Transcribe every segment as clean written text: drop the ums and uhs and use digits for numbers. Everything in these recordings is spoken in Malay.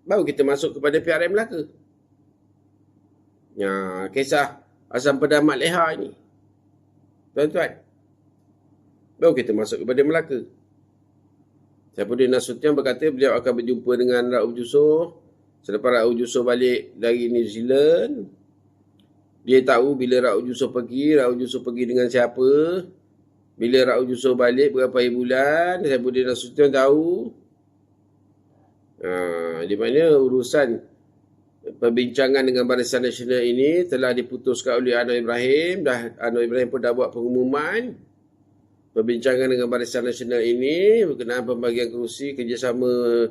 baru kita masuk kepada PRM Melaka. Kisah Asam Pedas Mat Leha ini, tuan-tuan, baru kita masuk kepada Melaka. Saifuddin Nasution berkata beliau akan berjumpa dengan Rauf Yusof. Selepas Rauf Yusof balik dari New Zealand, dia tahu bila Rauf Yusof pergi dengan siapa. Bila Rauf Yusof balik berapa bulan, Saifuddin Nasution tahu. Di mana urusan perbincangan dengan Barisan Nasional ini telah diputuskan oleh Anwar Ibrahim. Anwar Ibrahim pun dah buat pengumuman. Perbincangan dengan Barisan Nasional ini berkenaan pembagian kerusi kerjasama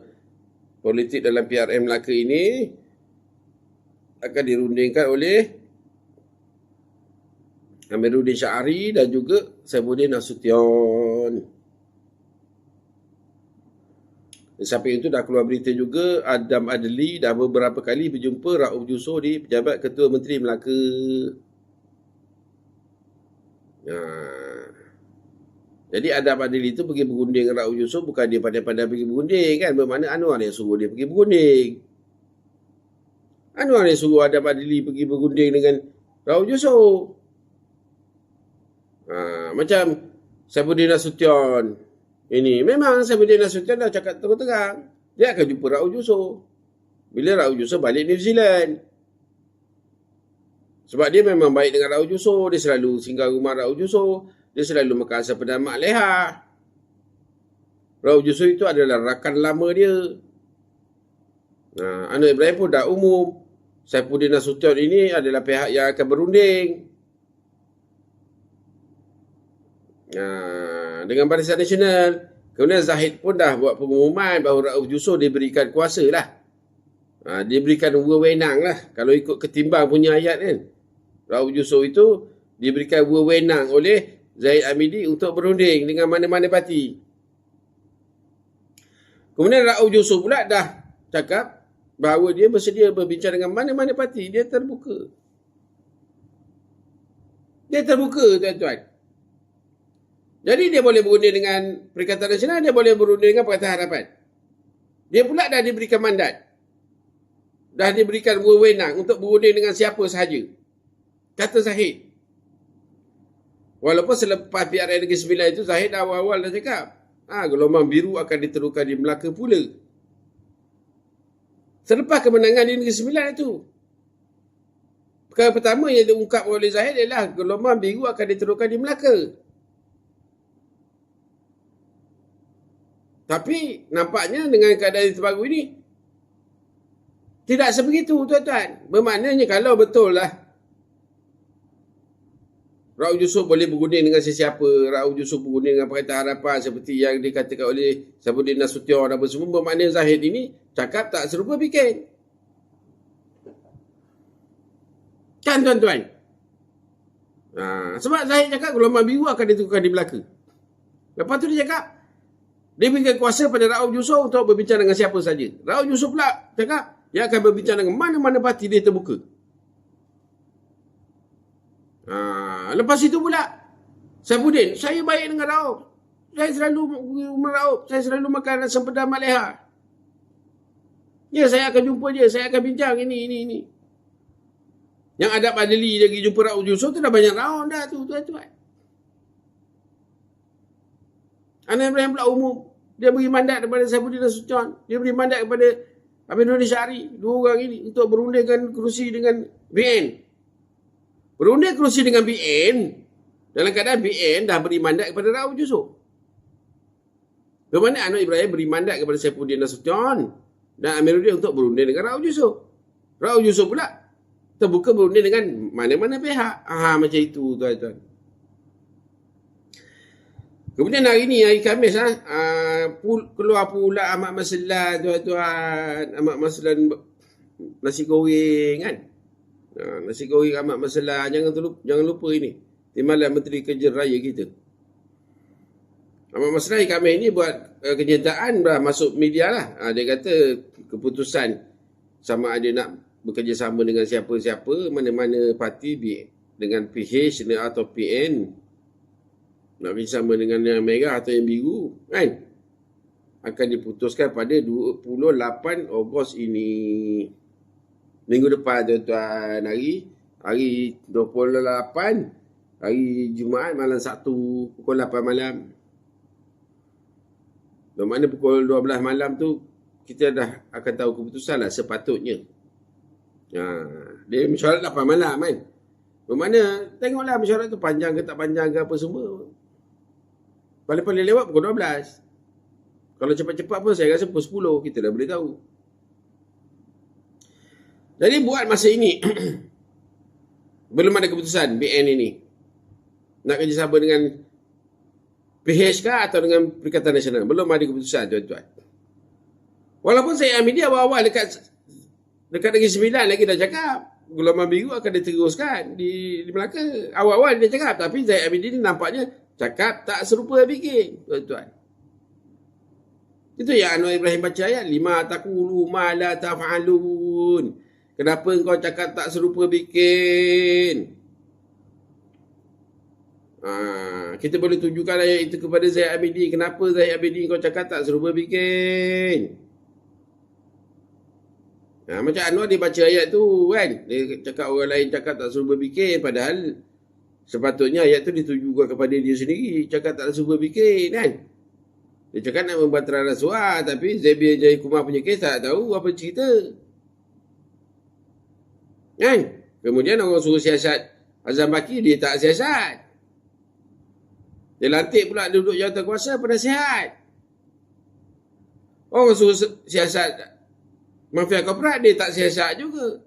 politik dalam PRM Melaka ini akan dirundingkan oleh Amiruddin Syahari dan juga Saifuddin Nasution. Di samping itu dah keluar berita juga Adam Adli dah beberapa kali berjumpa Rauf Yusof di Pejabat Ketua Menteri Melaka. Jadi Adam Adli itu pergi berunding dengan Rauf Yusof bukan dia pandai-pandai pergi berunding kan. Bermakna Anwar yang suruh dia pergi berunding. Anwar yang suruh Adam Adli pergi berunding dengan Rauf Yusof. Macam Saifuddin Nasution ini, memang Saifuddin Nasution dah cakap terang-terang dia akan jumpa Rauf Yusof bila Rauf Yusof balik New Zealand. Sebab dia memang baik dengan Rauf Yusof, dia selalu singgah rumah Rauf Yusof, dia selalu makan asam pedas Mat Leha. Rauf Yusof itu adalah rakan lama dia. Anwar Ibrahim pun dah umum Saifuddin Nasution ini adalah pihak yang akan berunding dengan Barisan Nasional. Kemudian Zahid pun dah buat pengumuman bahawa Rauf Yusof diberikan kuasa lah. Diberikan wewenang lah. Kalau ikut ketimbang punya ayat kan, Rauf Yusof itu diberikan wewenang oleh Zahid Hamidi untuk berunding dengan mana-mana parti. Kemudian Rauf Yusof pula dah cakap bahawa dia bersedia berbincang dengan mana-mana parti. Dia terbuka. Dia terbuka, tuan-tuan. Jadi dia boleh berunding dengan Perikatan Nasional, dia boleh berunding dengan Pakatan Harapan. Dia pula dah diberikan mandat. Dah diberikan wewenang untuk berunding dengan siapa sahaja. Kata Zahid. Walaupun selepas PRN Negeri Sembilan itu, Zahid awal-awal dah cakap, gelombang biru akan diterukan di Melaka pula. Selepas kemenangan di Negeri Sembilan itu. Perkara pertama yang diungkap oleh Zahid adalah gelombang biru akan diterukan di Melaka. Tapi nampaknya dengan keadaan yang terbaru ini tidak sebegitu, tuan-tuan. Bermaknanya kalau betul lah Rauf Yusof boleh berunding dengan sesiapa, Rauf Yusof berunding dengan Pakatan Harapan seperti yang dikatakan oleh Saifuddin Nasution dan semua, bermaknanya Zahid ini cakap tak serupa bikin. Kan, tuan-tuan? Sebab Zahid cakap gelombang biru akan diterukan di Melaka. Lepas tu dia cakap dia berikan kuasa pada Rauf Yusof untuk berbincang dengan siapa saja. Rauf Yusof pula cakap dia akan berbincang dengan mana-mana parti, dia terbuka. Lepas itu pula Saifuddin, saya baik dengan Rauf. Saya selalu rumah Rauf. Saya selalu makan asam pedas Mat Leha. Ya, saya akan jumpa dia. Saya akan bincang ini. Yang Adam Adli lagi jumpa Rauf Yusof tu dah banyak round dah tu, tuan-tuan. Anwar Ibrahim pula umum. Dia beri mandat kepada Saifuddin Nasution. Dia beri mandat kepada Amiruddin Syahari. Dua orang ini untuk berundingkan kerusi dengan BN. Berunding kerusi dengan BN dalam keadaan BN dah beri mandat kepada Rauf Yusof. Bermakna Anwar Ibrahim beri mandat kepada Saifuddin Nasution dan Amiruddin untuk berunding dengan Rauf Yusof. Rauf Yusof pula terbuka berunding dengan mana-mana pihak. Macam itu, tuan-tuan. Kemudian hari ni, hari Khamis, keluar pula Ahmad Maslan, tuan-tuan. Ahmad Maslan nasi goreng kan. Nasi goreng Ahmad Maslan. Jangan lupa ini. Timbalan Menteri Kerja Raya kita. Ahmad Maslan hari Khamis ni buat kenyataan masuk media lah. Dia kata keputusan sama ada nak bekerjasama dengan siapa-siapa, mana-mana parti dengan PH atau PN. Nak bersama dengan yang merah atau yang biru, kan? akan diputuskan pada 28 Ogos ini. Minggu depan tuan-tuan. Hari 28, hari Jumaat malam 1, pukul 8 malam. Bermakna pukul 12 malam tu, kita dah akan tahu keputusan lah sepatutnya. Dia mesyuarat 8 malam kan. Bermakna, tengoklah mesyuarat tu panjang ke tak panjang ke apa semua. Paling-paling lewat pukul 12. Kalau cepat-cepat pun saya rasa pukul 10, kita dah boleh tahu. Jadi buat masa ini, belum ada keputusan BN ini. Nak kerjasama dengan PH atau dengan Perikatan Nasional. Belum ada keputusan tuan-tuan. Walaupun saya ambil dia awal-awal dekat Negeri Sembilan lagi dah cakap. Gelombang biru akan diteruskan di Melaka. Awal-awal dia cakap. Tapi Zaid Abidin ni nampaknya cakap tak serupa bikin, tuan-tuan. Itu yang Anwar Ibrahim baca ayat. Lima taqulu ma la taf'alun. Kenapa engkau cakap tak serupa bikin? Kita boleh tunjukkan ayat itu kepada Zaid Abidin. Kenapa Zaid Abidin kau cakap tak serupa bikin? Macam Anwar dia baca ayat tu kan. Dia cakap orang lain cakap tak serupa bikin. Padahal sepatutnya ayat tu ditujukan kepada dia sendiri. Cakap tak serupa bikin kan. Dia cakap nak membuat terang rasuah. Tapi Zebir Jayakumar punya kes tak tahu apa cerita. Kan? Kemudian orang suruh siasat Azam Baki, dia tak siasat. Dia lantik pula duduk jawatan kuasa penasihat. Orang suruh siasat mafia korporat, dia tak siasat juga.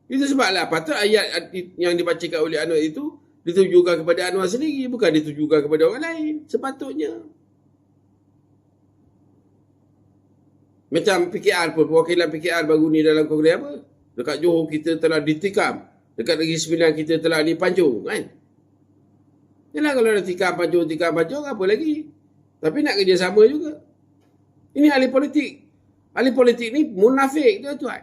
Itu sebablah patut ayat yang dibacakan oleh Anwar itu ditujukan kepada Anwar sendiri, bukan ditujukan kepada orang lain. Sepatutnya. Macam PKR pun, perwakilan PKR baru ni dalam Kongres apa? Dekat Johor kita telah ditikam. Dekat Negeri Sembilan kita telah dipancung kan? Yalah kalau dah tikam pancung, apa lagi? Tapi nak kerjasama juga. Ini ahli politik. Ahli politik ni munafik tuan-tuan.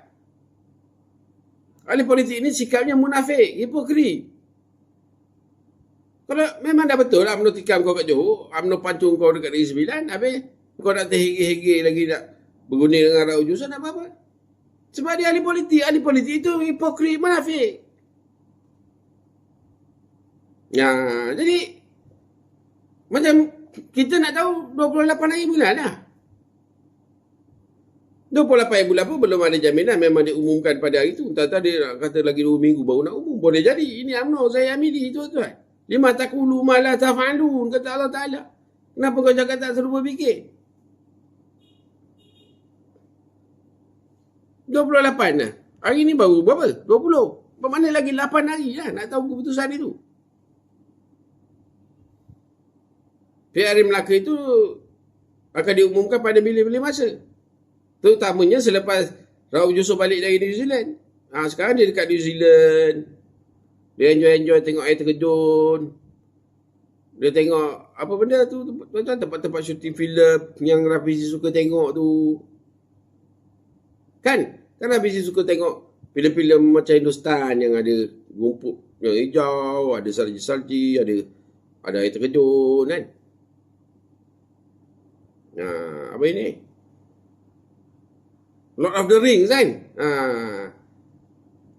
Ahli politik ni sikapnya munafik, hipokrit. Kalau memang dah betul lah UMNO tikam kau kat Johor, UMNO pancung kau dekat Negeri Sembilan, habis kau nak terhege-hege lagi nak berguna dengan rakyat ujusan, nak apa-apa. Sebab dia ahli politik. Ahli politik itu hipokrit, munafik. Jadi macam kita nak tahu 28 hari bulan lah. 28 hari bulan pun belum ada jaminan memang diumumkan pada hari itu. Entah-entah dia kata lagi 2 minggu baru nak umum. Boleh jadi. Ini UMNO, saya amili tuan-tuan. Lima taqulu ma la taf'alun, kata Allah Ta'ala. Kenapa kau cakap tak serupa bikin? 28 lah. Hari ni baru berapa? 20. Bermakna lagi 8 hari lah nak tahu keputusan itu. PRM Melaka itu akan diumumkan pada bila-bila masa. Terutamanya selepas Rauf Yusuf balik dari New Zealand. Sekarang dia dekat New Zealand. Dia enjoy tengok air terjun. Dia tengok apa benda tu, tuan-tuan, tempat-tempat syuting filem yang Rafizi suka tengok tu. Kan Rafizi suka tengok filem-filem macam Hindustan yang ada rumput yang hijau, ada salji-salji, ada air terjun kan. Apa ini? Lord of the Rings kan?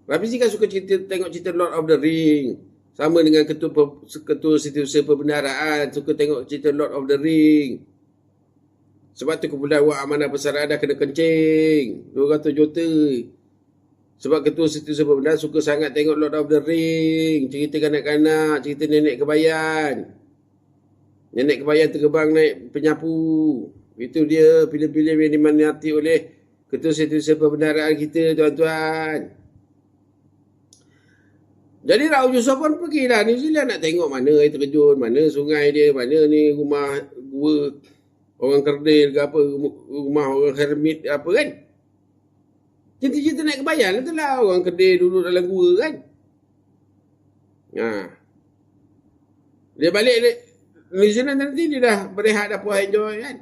Rafizi kan suka tengok cerita Lord of the Rings. Sama dengan ketua setiausaha perbendaharaan suka tengok cerita Lord of the Rings. Sebab tu kumpulan wak amanah persaraan dah kena kencing 200 juta. Sebab ketua setiausaha perbendaharaan suka sangat tengok Lord of the Rings. Cerita kanak-kanak, cerita nenek kebayan. Nenek kebayan terbang naik penyapu. Itu dia filem-filem yang diminati oleh ketua setiausaha perbendaharaan kita, tuan-tuan. Jadi Rauf Yusuf pun pergilah New Zealand nak tengok mana air terjun, mana sungai dia, mana ni rumah gua orang kerdil ke apa, rumah orang hermit apa kan. Cerita-cerita naik kebayan tu lah orang kerdil duduk dalam gua kan. Dia balik New Zealand nanti dia dah berehat, dah puas enjoy kan.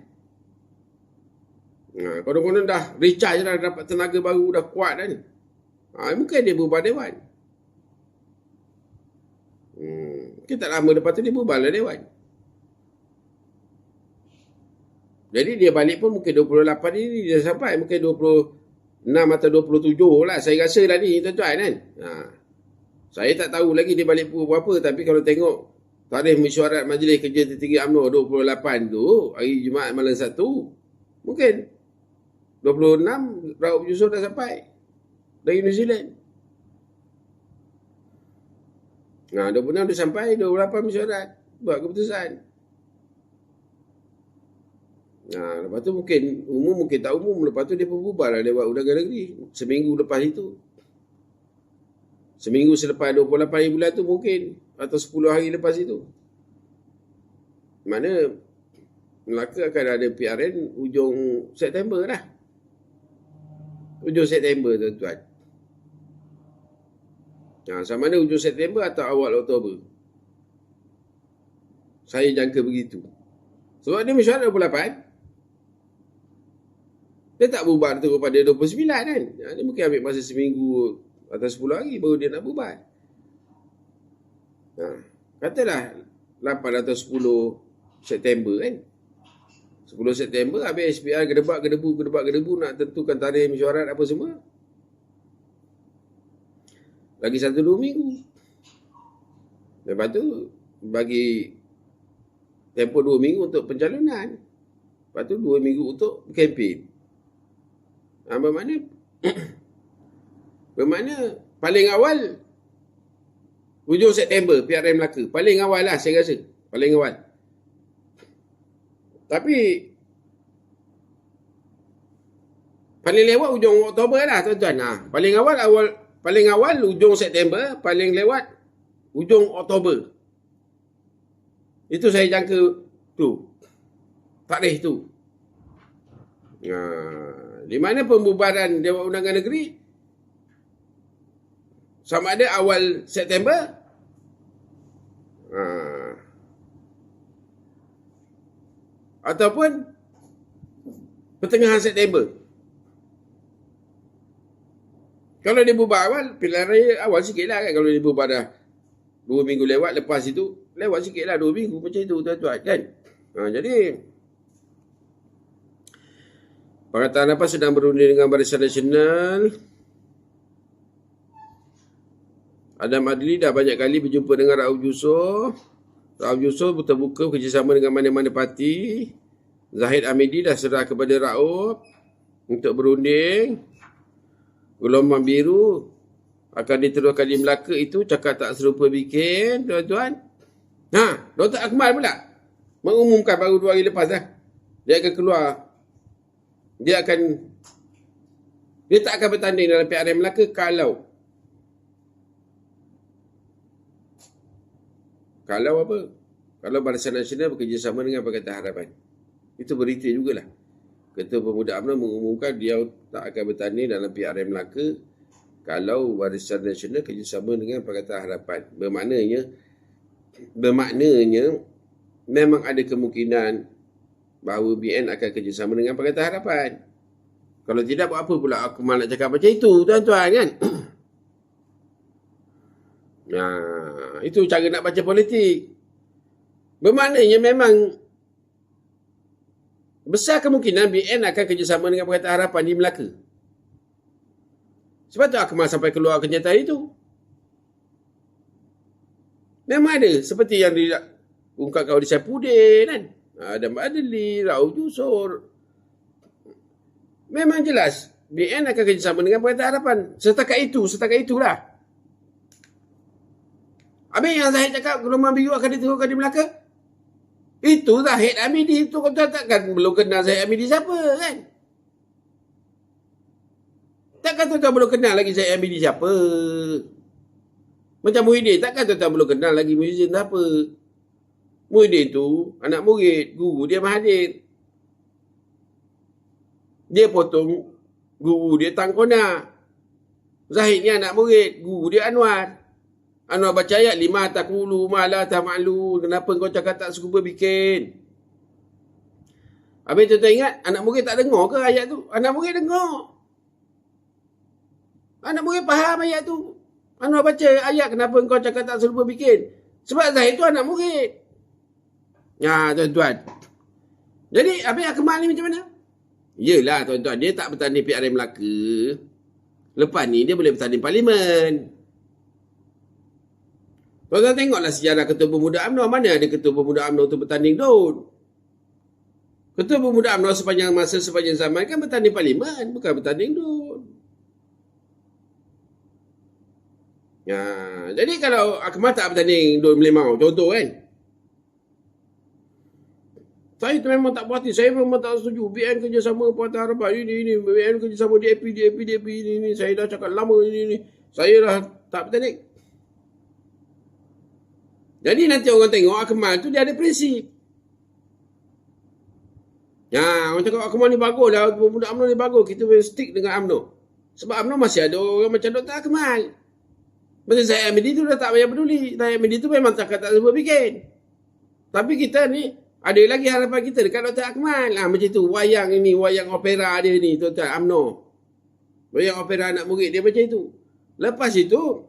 Konon-konon dah recharge dah, dapat tenaga baru, dah kuat dah ni. Mungkin dia berubah dewan. Kita tak lama lepas tu dia berubah lah dewan. Jadi dia balik pun mungkin 28 ini dia sampai. Mungkin 26 atau 27 lah. Saya rasa lah ni tuan-tuan kan. Saya tak tahu lagi dia balik pukul berapa. Tapi kalau tengok tarikh mesyuarat Majlis Kerja Tertinggi UMNO 28 tu, hari Jumaat malam 1, mungkin 26 Raub Yusof dah sampai dari New Zealand. 26 dia sampai, 28 mesyuarat buat keputusan. Lepas tu mungkin umum, mungkin tak umum. Lepas tu dia pun bubar lah lewat undangan negeri. Seminggu lepas itu. Seminggu selepas 28 hari bulan tu mungkin. Atau 10 hari lepas itu. Mana Melaka akan ada PRN hujung September lah. Hujung September tuan-tuan. Sama mana hujung September atau awal Oktober. Saya jangka begitu. Sebab dia mesyuarat 28. Dia tak bubar tu pada 29 kan. Dia mungkin ambil masa seminggu atau 10 hari baru dia nak bubar. Katalah 8 atau 10 September kan. 10 September habis SPR gedebak-gedebu nak tentukan tarikh mesyuarat apa semua. Lagi 1-2 minggu. Lepas tu bagi tempoh 2 minggu untuk pencalonan. Lepas tu 2 minggu untuk kempen. Bermakna paling awal hujung September PRN Melaka. Paling awal lah saya rasa. Paling awal. Tapi paling lewat hujung Oktober lah tuan-tuan. Paling awal hujung September, paling lewat hujung Oktober. Itu saya jangka tu. Tarikh tu. Di mana pembubaran Dewan Undangan Negeri sama ada awal September ataupun pertengahan September. Kalau dia bubar awal, pilihan raya awal sikit lah kan. Kalau dia bubar dah 2 minggu lewat, lepas itu lewat sikit lah 2 minggu macam itu tuan-tuan kan. Jadi Pakatan Harapan sedang berunding dengan Barisan Nasional. Adam Adli dah banyak kali berjumpa dengan Raub Yusof. Raub Yusof terbuka kerjasama dengan mana-mana parti. Zahid Hamidi dah serah kepada Raub untuk berunding. Gelombang biru akan diteruskan di Melaka itu cakap tak serupa bikin, tuan-tuan. Dr. Akmal pula mengumumkan baru 2 hari lepas dah. Dia tak akan bertanding dalam PRN Melaka kalau apa? Kalau Barisan Nasional bekerjasama dengan Pakatan Harapan. Itu berita jugalah. Ketua Pemuda UMNO mengumumkan dia tak akan bertanding dalam PRN Melaka kalau Barisan Nasional kerjasama dengan Pakatan Harapan. Bermaknanya memang ada kemungkinan bahawa BN akan kerjasama dengan Pakatan Harapan. Kalau tidak, buat apa pula aku malah nak cakap macam itu, tuan-tuan kan? Itu cara nak baca politik. Bermaknanya memang besar kemungkinan BN akan kerjasama dengan Pakatan Harapan di Melaka. Sebab tu Akmal sampai keluar kenyataan itu. Memang ada. Seperti yang diungkapkan oleh Saifuddin kan. Adam Adli, Raub Yusof. Memang jelas BN akan kerjasama dengan Pakatan Harapan. Setakat itulah. Habis yang Zahid cakap gelombang biru akan diteruskan di Melaka. Itu Zahid Hamidi. Itu kau takkan belum kenal Zahid Hamidi siapa kan? Takkan tuan-tuan belum kenal lagi Zahid Hamidi siapa? Macam Muhyiddin. Takkan tuan-tuan belum kenal lagi Muhyiddin siapa? Muhyiddin tu anak murid guru dia Mahathir. Dia potong guru dia Tangkona. Zahid ni anak murid guru dia Anwar. Anwar baca ayat 5 taqulu ma la ta'malu. Kenapa kau cakap tak serupa bikin? Habis tuan-tuan ingat anak murid tak dengar ke ayat tu? Anak murid dengar. Anak murid faham ayat tu. Anwar baca ayat kenapa kau cakap tak serupa bikin? Sebab Zahid tu anak murid. Tuan-tuan. Jadi habis Akmal ni macam mana? Yelah tuan-tuan, dia tak bertanding PRM Melaka. Lepas ni dia boleh bertanding parlimen. Tuan-tuan tengoklah sejarah Ketua Pemuda UMNO. Mana ada Ketua Pemuda UMNO tu bertanding DUN? Ketua Pemuda UMNO sepanjang masa, sepanjang zaman kan bertanding parlimen, bukan bertanding DUN. Ya, jadi kalau Akmal tak bertanding DUN Merlimau, contoh kan, saya tu memang tak puas hati. Saya memang tak setuju. BN kerjasama Partai Harapan. Ini. BN kerjasama DAP. Ini. Saya dah cakap lama ini. Saya dah tak bertanding. Jadi nanti orang tengok Akmal tu dia ada prinsip. Ya, orang cakap Akmal ni bagus lah. Pemuda UMNO ni bagus. Kita boleh stick dengan UMNO. Sebab UMNO masih ada orang macam Dr. Akmal. Macam saya Amidi tu dah tak payah peduli. Saya Amidi tu memang tak sempat bikin. Tapi kita ni ada lagi harapan kita dekat Dr. Akmal. Macam tu. Wayang ini, wayang opera dia ni, tuan-tuan, UMNO. Wayang opera anak murid dia macam itu. Lepas itu,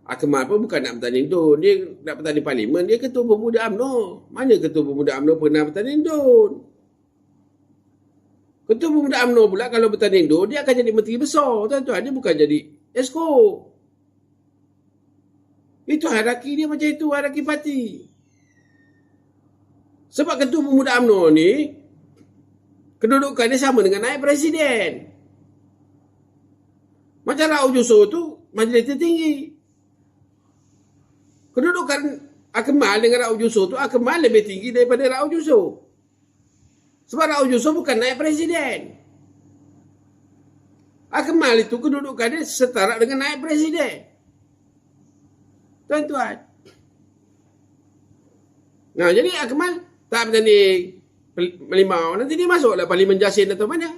Akmal pun bukan nak bertanding DUN. Dia nak bertanding parlimen. Dia Ketua Pemuda UMNO. Mana Ketua Pemuda UMNO pernah bertanding DUN? Ketua Pemuda UMNO pula kalau bertanding DUN, dia akan jadi menteri besar, tuan-tuan. Dia bukan jadi esko. Itu hierarki dia macam itu, hierarki parti. Sebab Ketua Pemuda UMNO ni, kedudukan dia sama dengan naib presiden. Macam Rauf Yusof tu, majlis tertinggi. Kedudukan Akmal dengan Rauf Yusof tu, Akmal lebih tinggi daripada Rauf Yusof. Sebab Rauf Yusof bukan naib presiden. Akmal itu kedudukan dia setara dengan naib presiden. Tuan-tuan. Nah, jadi Akmal tak bertanding Merlimau. Nanti dia masuklah Parlimen Jasin atau mana.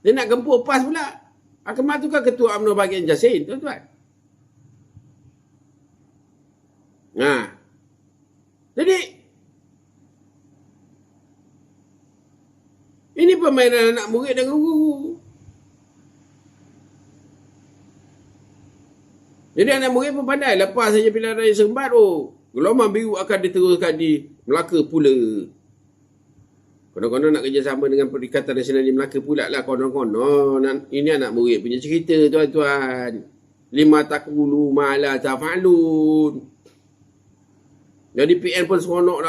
Dia nak gempur PAS pula. Akmal tu kan Ketua UMNO bahagian Jasin, tuan-tuan. Nah. Jadi ini permainan anak murid dengan guru. Jadi anak murid pun pandai. Lepas saja pilihan raya Seremban, gelombang biru akan diteruskan di Melaka pula. Konon-konon nak kerjasama dengan Perikatan Nasional di Melaka pula lah. Konon-konon. Ini anak murid punya cerita, tuan-tuan. Lima takulu ma'ala tafa'alun. Jadi PN pun seronok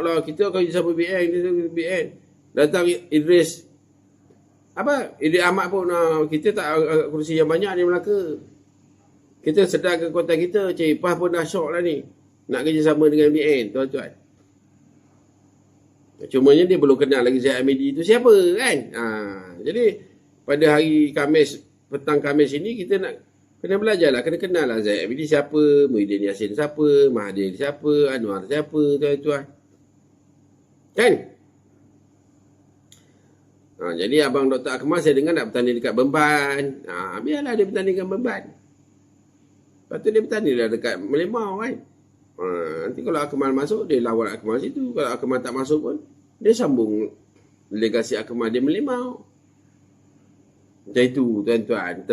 lah. Kita kerjasama BN. Datang Idris. Idris Ahmad pun. Kita tak kursi yang banyak di Melaka. Kita sedar ke kota kita. Cik PAS pun dah syok lah ni. Nak kerjasama dengan BN, tuan-tuan. Cumanya dia belum kenal lagi Zaid Hamidi itu siapa kan. Jadi pada hari Khamis, petang Khamis ini kita nak kena belajar lah. Kena kenal lah Zaid Hamidi siapa, Muhyiddin Yassin siapa, Mahathir siapa, Anwar siapa, tuan-tuan. Kan? Jadi abang Dr. Akmal saya dengar nak bertanding dekat Beban. Biarlah dia bertanding dengan Beban. Lepas tu dia bertanding lah dekat Merlimau kan. Nanti kalau Akmal masuk, dia lawan Akmal situ. Kalau Akmal tak masuk pun, dia sambung delegasi Akmal dia Merlimau. Macam itu, tuan-tuan.